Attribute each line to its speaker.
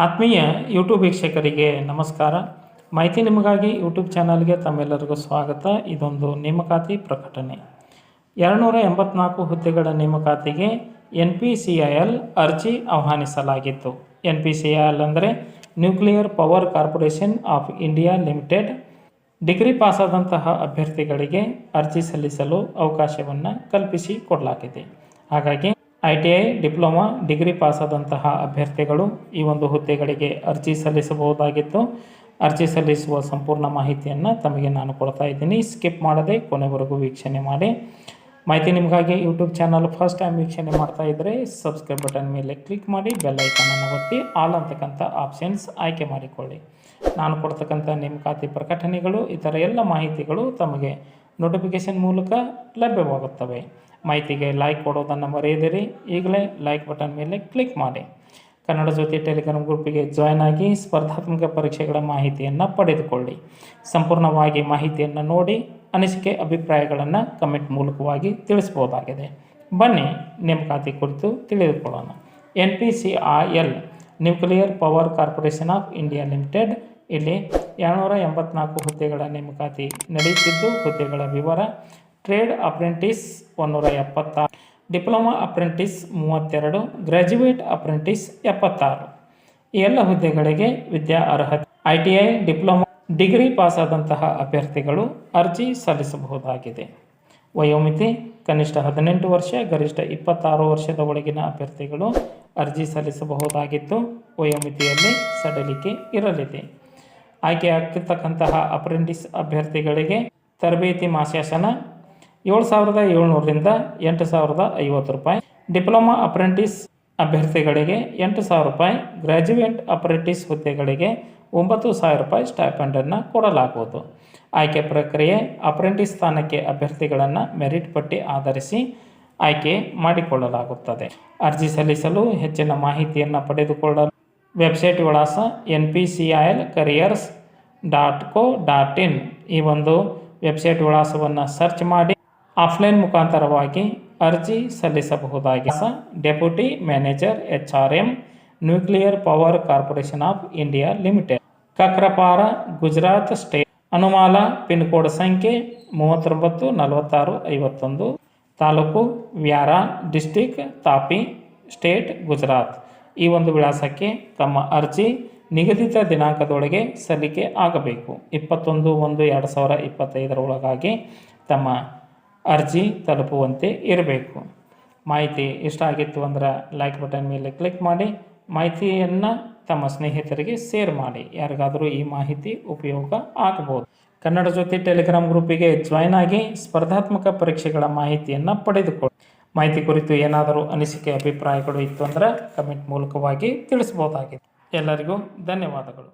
Speaker 1: ಆತ್ಮೀಯ ಯೂಟ್ಯೂಬ್ ವೀಕ್ಷಕರಿಗೆ ನಮಸ್ಕಾರ. ಮಾಹಿತಿ ನಿಮಗಾಗಿ ಯೂಟ್ಯೂಬ್ ಚಾನಲ್ಗೆ ತಮ್ಮೆಲ್ಲರಿಗೂ ಸ್ವಾಗತ. ಇದೊಂದು ನೇಮಕಾತಿ ಪ್ರಕಟಣೆ. 284 ಹುದ್ದೆಗಳ ನೇಮಕಾತಿಗೆ NPCIL ಅರ್ಜಿ ಆಹ್ವಾನಿಸಲಾಗಿತ್ತು. NPCIL ಅಂದರೆ nuclear power corporation of India limited. Degree ಪಾಸಾದಂತಹ ಅಭ್ಯರ್ಥಿಗಳಿಗೆ ಅರ್ಜಿ ಸಲ್ಲಿಸಲು ಅವಕಾಶವನ್ನು ಕಲ್ಪಿಸಿಕೊಡಲಾಗಿದೆ. ಹಾಗಾಗಿ ITI ಡಿಪ್ಲೊಮಾ ಡಿಗ್ರಿ ಪಾಸಾದಂತಹ ಅಭ್ಯರ್ಥಿಗಳು ಈ ಒಂದು ಹುದ್ದೆಗಳಿಗೆ ಅರ್ಜಿ ಸಲ್ಲಿಸಬಹುದಾಗಿತ್ತು. ಅರ್ಜಿ ಸಲ್ಲಿಸುವ ಸಂಪೂರ್ಣ ಮಾಹಿತಿಯನ್ನು ತಮಗೆ ನಾನು ಕೊಡ್ತಾ ಇದ್ದೀನಿ. ಸ್ಕಿಪ್ ಮಾಡದೆ ಕೊನೆವರೆಗೂ ವೀಕ್ಷಣೆ ಮಾಡಿ. ಮಾಹಿತಿ ನಿಮಗಾಗಿ ಯೂಟ್ಯೂಬ್ ಚಾನಲ್ ಫಸ್ಟ್ ಟೈಮ್ ವೀಕ್ಷಣೆ ಮಾಡ್ತಾ ಇದ್ದರೆ ಸಬ್ಸ್ಕ್ರೈಬ್ ಬಟನ್ ಮೇಲೆ ಕ್ಲಿಕ್ ಮಾಡಿ, ಬೆಲ್ ಐಕಾನನ್ನು ಒತ್ತಿ ಆಲ್ ಅಂತಕ್ಕಂಥ ಆಪ್ಷನ್ಸ್ ಆಯ್ಕೆ ಮಾಡಿಕೊಳ್ಳಿ. ನಾನು ಕೊಡ್ತಕ್ಕಂಥ ನೇಮಕಾತಿ ಪ್ರಕಟಣೆಗಳು ಇತರ ಎಲ್ಲ ಮಾಹಿತಿಗಳು ತಮಗೆ ನೋಟಿಫಿಕೇಷನ್ ಮೂಲಕ ಲಭ್ಯವಾಗುತ್ತವೆ. ಮಾಹಿತಿಗೆ ಲೈಕ್ ಕೊಡೋದನ್ನು ಮರೆಯದಿರಿ. ಈಗಲೇ ಲೈಕ್ ಬಟನ್ ಮೇಲೆ ಕ್ಲಿಕ್ ಮಾಡಿ. ಕನ್ನಡ ಜ್ಯೋತಿ ಟೆಲಿಗ್ರಾಮ್ ಗ್ರೂಪಿಗೆ ಜಾಯ್ನ್ ಆಗಿ ಸ್ಪರ್ಧಾತ್ಮಕ ಪರೀಕ್ಷೆಗಳ ಮಾಹಿತಿಯನ್ನು ಪಡೆದುಕೊಳ್ಳಿ. ಸಂಪೂರ್ಣವಾಗಿ ಮಾಹಿತಿಯನ್ನು ನೋಡಿ ಅನಿಸಿಕೆ ಅಭಿಪ್ರಾಯಗಳನ್ನು ಕಮೆಂಟ್ ಮೂಲಕವಾಗಿ ತಿಳಿಸಬಹುದಾಗಿದೆ. ಬನ್ನಿ ನೇಮಕಾತಿ ಕುರಿತು ತಿಳಿದುಕೊಳ್ಳೋಣ. NPCIL nuclear power corporation of India limited ಇಲ್ಲಿ 284 ಹುದ್ದೆಗಳ ನೇಮಕಾತಿ ನಡೆಯುತ್ತಿದ್ದು, ಹುದ್ದೆಗಳ ವಿವರ: trade apprentice 176, diploma apprentice 32, graduate apprentice 76. ಈ ಎಲ್ಲ ಹುದ್ದೆಗಳಿಗೆ ವಿದ್ಯಾ ಅರ್ಹತೆ ITI ಡಿಪ್ಲೊಮಾ ಡಿಗ್ರಿ ಪಾಸಾದಂತಹ ಅಭ್ಯರ್ಥಿಗಳು ಅರ್ಜಿ ಸಲ್ಲಿಸಬಹುದಾಗಿದೆ. ವಯೋಮಿತಿ ಕನಿಷ್ಠ 18 ವರ್ಷ, ಗರಿಷ್ಠ 26 ವರ್ಷದ ಒಳಗಿನ ಅಭ್ಯರ್ಥಿಗಳು ಅರ್ಜಿ ಸಲ್ಲಿಸಬಹುದಾಗಿದ್ದು, ವಯೋಮಿತಿಯಲ್ಲಿ ಸಡಿಲಿಕೆ ಇರಲಿದೆ. ಆಯ್ಕೆಯಾಗ್ತಿರ್ತಕ್ಕಂತಹ ಅಪ್ರೆಂಟಿಸ್ ಅಭ್ಯರ್ಥಿಗಳಿಗೆ ತರಬೇತಿ ಮಾಸಾಶನ 7,700ರಿಂದ 8,050 ರೂಪಾಯಿ. ಡಿಪ್ಲೊಮಾ ಅಪ್ರೆಂಟಿಸ್ ಅಭ್ಯರ್ಥಿಗಳಿಗೆ 8,000 ರೂಪಾಯಿ. ಗ್ರ್ಯಾಜುಯೇಟ್ ಅಪ್ರೆಂಟಿಸ್ ಹುದ್ದೆಗಳಿಗೆ 9,000 ರೂಪಾಯಿ ಸ್ಟೈಪೆಂಡನ್ನು ಕೊಡಲಾಗುವುದು. ಆಯ್ಕೆ ಪ್ರಕ್ರಿಯೆ: ಅಪ್ರೆಂಟಿಸ್ ಸ್ಥಾನಕ್ಕೆ ಅಭ್ಯರ್ಥಿಗಳನ್ನು ಮೆರಿಟ್ ಪಟ್ಟಿ ಆಧರಿಸಿ ಆಯ್ಕೆ ಮಾಡಿಕೊಳ್ಳಲಾಗುತ್ತದೆ. ಅರ್ಜಿ ಸಲ್ಲಿಸಲು ಹೆಚ್ಚಿನ ಮಾಹಿತಿಯನ್ನು ಪಡೆದುಕೊಳ್ಳಲು ವೆಬ್ಸೈಟ್ ವಿಳಾಸ npcilcareers.co.in ಈ ಒಂದು ವೆಬ್ಸೈಟ್ ವಿಳಾಸವನ್ನು ಸರ್ಚ್ ಮಾಡಿ ಆಫ್ಲೈನ್ ಮುಖಾಂತರವಾಗಿ ಅರ್ಜಿ ಸಲ್ಲಿಸಬಹುದಾಗಿದೆ. Deputy manager HRM nuclear power corporation of India limited, Kakrapar, Gujarat state. Anumala pin code ಸಂಖ್ಯೆ 394651, ತಾಲೂಕು ವ್ಯಾರಾ, ಡಿಸ್ಟಿಕ್ ತಾಪಿ, ಸ್ಟೇಟ್ ಗುಜರಾತ್. ಈ ಒಂದು ವಿಳಾಸಕ್ಕೆ ತಮ್ಮ ಅರ್ಜಿ ನಿಗದಿತ ದಿನಾಂಕದೊಳಗೆ ಸಲ್ಲಿಕೆ ಆಗಬೇಕು. 21/1/2025 ಒಳಗಾಗಿ ತಮ್ಮ ಅರ್ಜಿ ತಲುಪುವಂತೆ ಇರಬೇಕು. ಮಾಹಿತಿ ಇಷ್ಟ ಆಗಿತ್ತು ಅಂದ್ರೆ ಲೈಕ್ ಬಟನ್ ಮೇಲೆ ಕ್ಲಿಕ್ ಮಾಡಿ. ಮಾಹಿತಿಯನ್ನು ತಮ್ಮ ಸ್ನೇಹಿತರಿಗೆ ಶೇರ್ ಮಾಡಿ. ಯಾರಿಗಾದರೂ ಈ ಮಾಹಿತಿ ಉಪಯೋಗ ಆಗಬಹುದು. ಕನ್ನಡ ಜ್ಯೋತಿ ಟೆಲಿಗ್ರಾಮ್ ಗ್ರೂಪಿಗೆ ಜಾಯ್ನ್ ಆಗಿ ಸ್ಪರ್ಧಾತ್ಮಕ ಪರೀಕ್ಷೆಗಳ ಮಾಹಿತಿಯನ್ನು ಪಡೆದುಕೊಳ್ಳಿ. ಮಾಹಿತಿ ಕುರಿತು ಏನಾದರೂ ಅನಿಸಿಕೆ ಅಭಿಪ್ರಾಯಗಳು ಇತ್ತು ಅಂದರೆ ಕಮೆಂಟ್ ಮೂಲಕವಾಗಿ ತಿಳಿಸಬಹುದಾಗಿದೆ. ಎಲ್ಲರಿಗೂ ಧನ್ಯವಾದಗಳು.